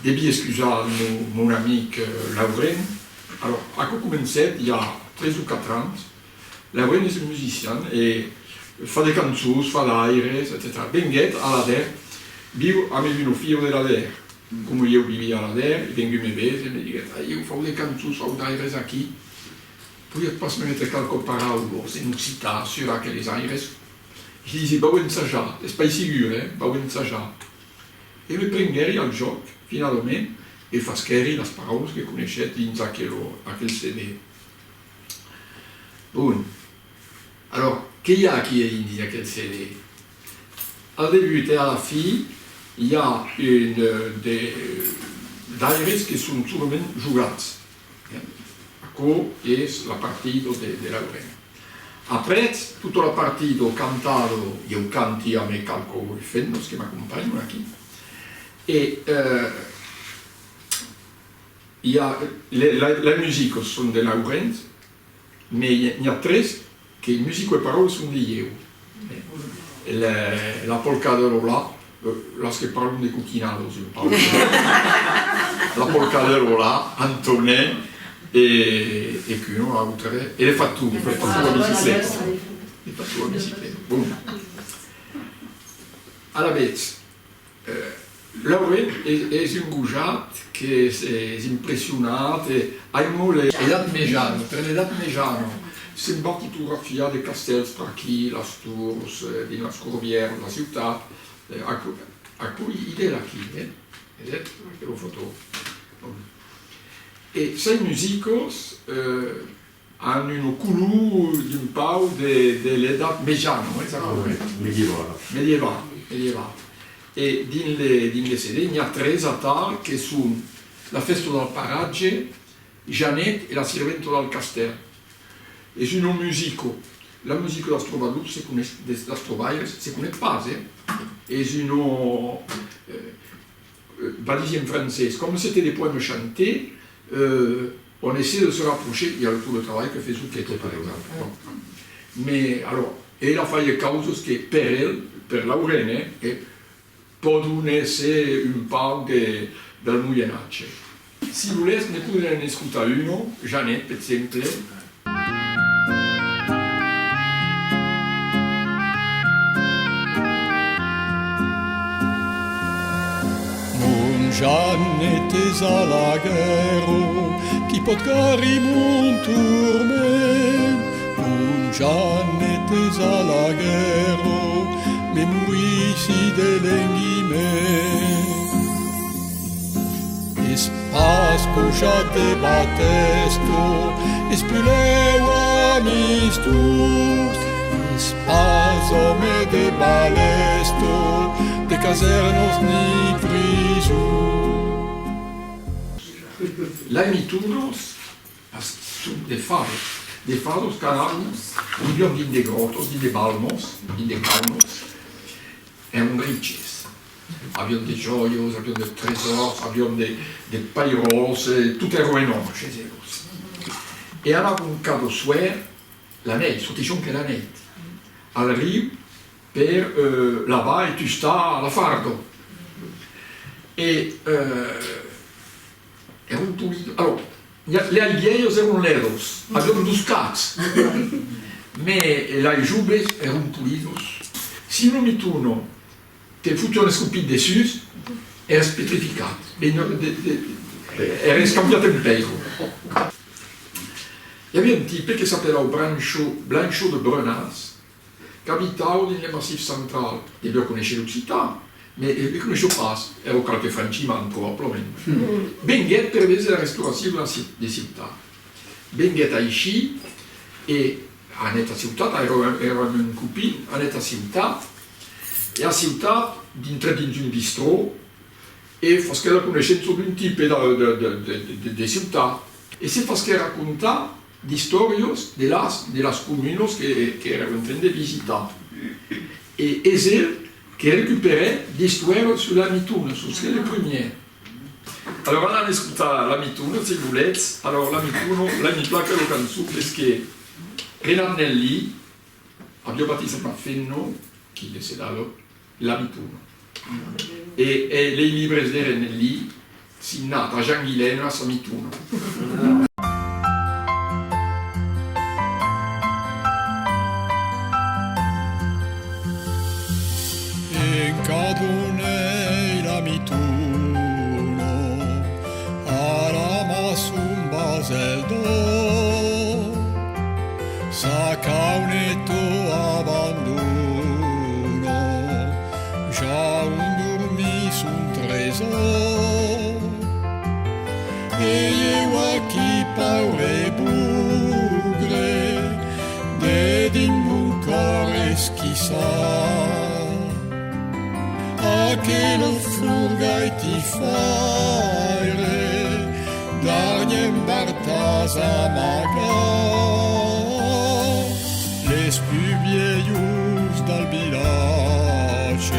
devi scusare mon amic Lauren. Alors, a commencé il y a 3 ou 4 ans. Lauren est un musicien et fa des cançons, fa l'aire, etc. Venguet a la der, viu a me vino figlio della der. Come io vivia a la der, vengo me vede e mi dice, io fa des cançons, fa d'aires aquí. Poi pas me mettere qualche paraulo, se non si ta sur aquelles aires. Je disais, vau ensajar, és pas sigur, vau ensajar. E me prenderi al joc, finalment, e fascheri les paraules que coneixet dins aquel CD. Bon. Alors, què hi ha aquí dins aquest CD? Al début et à la fin, il y a d'aires que són solament jugats. Aquò és la partita de Lauren. Après, tutta la partita cantado, io canti a me calco i fennos che mi accompagnano qui. E il y a la musique sono de Lauren, ma il y a 3 che musique e parole sono di io. La polka de Lola, las che parlano di cucinados, la polka de Lola, Antonin, e qui uno altre, e le fatture a bicicletta. Le fatture a bicicletta. Bon. Alla vez, Lauren és un gojat que és impressionat, ha l'edat mejano, per l'edat mejano, se'n va fotografia de castells per aquí, les tours, dins les corbières, la ciutat, acolo il è aquí, vedete, aquella foto. E 6 musicos hanno un colore d'un pau dell'età mejano, medievale. E dins le CD n'hi ha 3 a tal che sono la festa del paratge, Janet e la Sirvento del Castell. És un musico, la musica dels trobadors, dels trobaires, se coneix pas, és un, va dir en francès, comme c'était des poèmes chantés, on essaie de se rapprocher, il y a tout le travail que fait Zucchetto par exemple. Mais alors, elle a fait causes que per elle, per Lauren, possono essere un po' del Moyen-Âge. Si volete ne potete ascoltare uno, Janet per esempio. Mon Janet és a la guerra, qui pot cari mon turment. Mon Janet és a la guerra, me muisi de l'enguiment. Es pasco ja te batesto, es puleu amistus, es pas home de balesto, de casernos ni prisons. L'amitunos sunt de faros canados, viviam din de grottos, din de balmos, din de calmos, eran riches. Aviam de joios, aviam de tresors, aviam de pairos, tout ero enorme chez ellos. E anavam cada suer la neit, sortixon che la neit, al riu per lavar e tustar la fardo. E erano pulidos. Allora, le algheios erano ledos, avevano 2 cats, ma le jubes erano pulidos. Si non mituno che furono scopiti dessus, era petrificato, era scambiato in pelo. Il y avait un type qui s'appelait Blanchot de Brenas, che abitava nel massif central. Devia conoscere l'Occitan, ma ne conoscevo pas, ero qualche francimano probabilmente. Venguet per vedere la restaurazione della città. Venguet a Ichy e a netta città, ero un copino, a netta città, e a città dintre dins un bistrò e fasché la conoscenza di un tipo di città e se fasché racconta di storie delle comuni che erano in train di visitare e Esel che recupera di storie sulla mituna, su le prime. Allora on ascolta la mituna, se volete, allora la mituna, la mi piace la canzone perché Renan Nelli abbiamo battezzato Fenno, chi le si dato, la mituna. E le libres di Nelli Sinna, tra Jean Guilaine a Samituna. In cadunei la mituno, alla masum baseldo, sacauneto abbandono, già un dormi sun tresor, e io a chi paure bugre, dedin un core schissar. A che lo furgai ti fare, darniem bartasa maga, les più vieillos dal villace,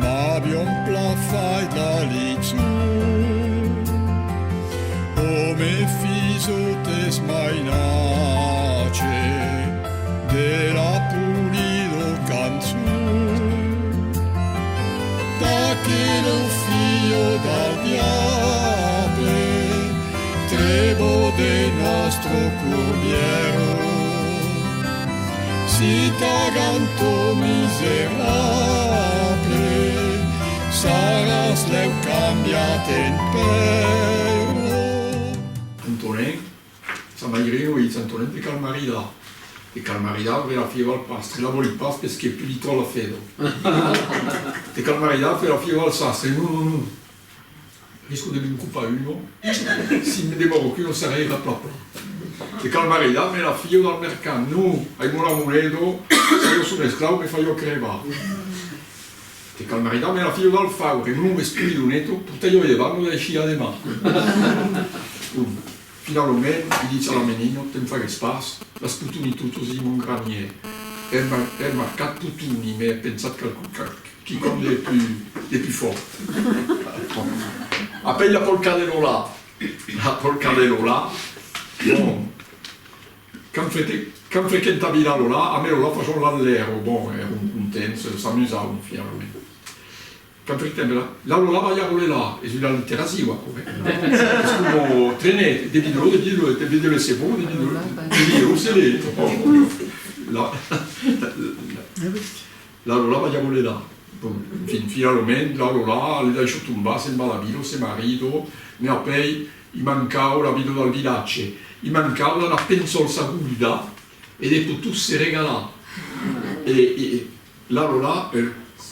m'abbion plafai da lizu, come fiso te smainace, della pulido canzone. Che lo figlio dal diable, trebo del nostro curbiero, si taganto miserable, saras leu cambiate in perro. Antonin, San Magrino e Antonin di Calmarida. E Calmarida aveva la figlia al pastre, la voli pas perché più di la fedo. E Calmarida aveva la figlia al sastre, no. Risco di incupa uno, si mi demoro che non sarei la plapla. E Calmarida aveva la figlia dal mercato, no, hai una monedo, se io sono esclavo mi fai io creva. E Calmarida aveva la figlia dal faure, non mi spui lunetto, perché io levavo le scia di mano. Finalmente, gli dice alla menina, te mi fai spazio, la sputuni tutto così un granier. È marcato putuni, ma ha pensato chi con le più forti. Appelle la polcadello là, bon, quand frequentavi là, a me là facciamo l'allero, bon, ero contento, s'amusavano finalmente. Quand frequentavi là va là, e sulla terrazia, come. Come trenete, devi vedere se vuoi, devi se le. Là va là. Finalmente, là, le dai sottomba, sembra la vita, se marito, ma poi gli mancava la vita dal villaggio, gli mancava la pensolsa guida, e dopo tu si regala. E là,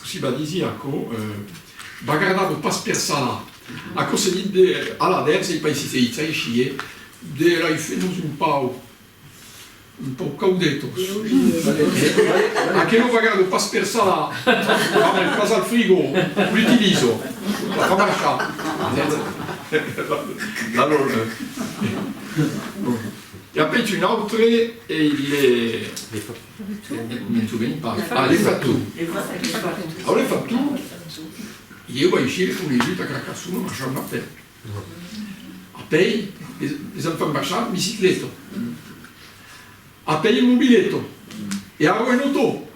così va disiaco, va guardare un pas per sala. A cosa dice, alla terza, i paesi si dice, scie, della ifenus un po' caudetto. A che non va guardare un pas per sala, va nel caso al frigo, l'utilizzo, la fa marciare. Allora, e poi c'è un altro, e le fatture. Allora le fatture, io voglio uscire con le giute a Carcassonne, ma c'è una terra. A poi, le fanno marciare bicicletta. A poi il mobiletto. E allora in auto.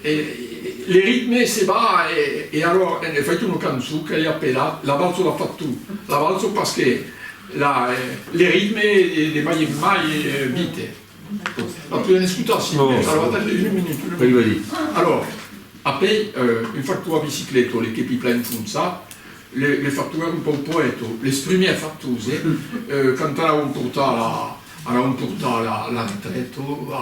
E le ritme si va, e allora fai una canzone che è appellata, la valso la fattura. La valso perché le ritme dei mai vite. La tu ne ascoltassi, allora un minuto. Allora, après, une fattura bicicletta, le che plein funza, le fatture un po' poeto, le prime fattuse, quando avevamo portato la ritretto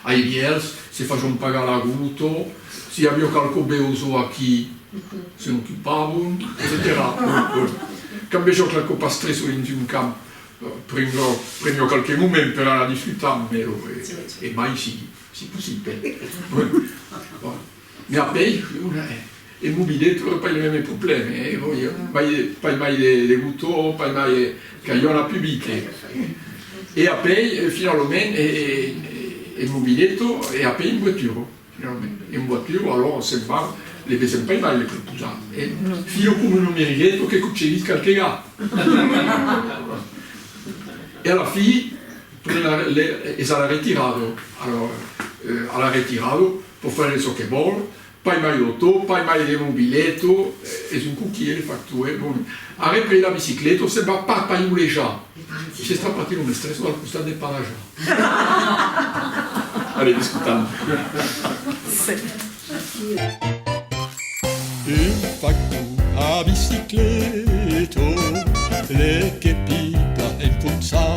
ai Biels, si facevano pagare l'aguto, si aveva qualche beoso a chi se ne occupavano, eccetera. Quando c'è qualche pastresso in un campo, prendo qualche momento per discutere, e mai si possibile. Ma poi, il mobiletto non ha les mêmes problèmes. Pas mai de moutons, pas mai che io non più vite. E poi, finalmente, il mobiletto e poi in voiture. In voiture, allora sembra, le vede pas mai le preposate. E filo come un numerietto che cuccevi qualche gatto. E alla fine, e s'ha ritirato. Allora, alla ritirato, può fare ciò che vuole, poi mai l'auto, poi mai il mobiletto, è un cucchiaio, il fattore. Bon. A riprendere la bicicletta, se va pas paiulejar. Si sta partendo un stress al costat del paraja. Allez, discutiamo. Un factu a bicicleto, le che pita e punza,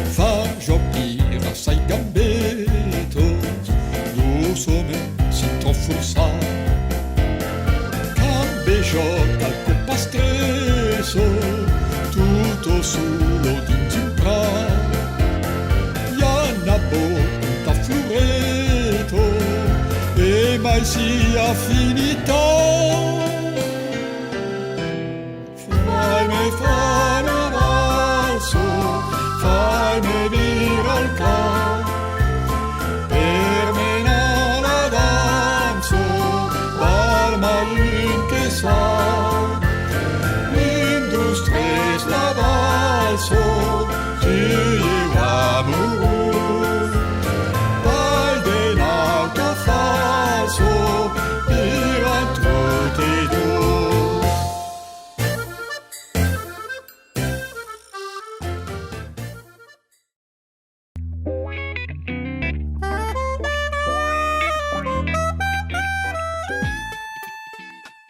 fa giochire assai gambeto, lo some si trofforza, cambe gioca al coppa stresso, tutto solo dentro un pra, Ianna bocca flureto, e mai sia finita. Fai-me fare un valso, fai-me dire al ca, per me la danzo, palma un che sa, l'industria la valso, tu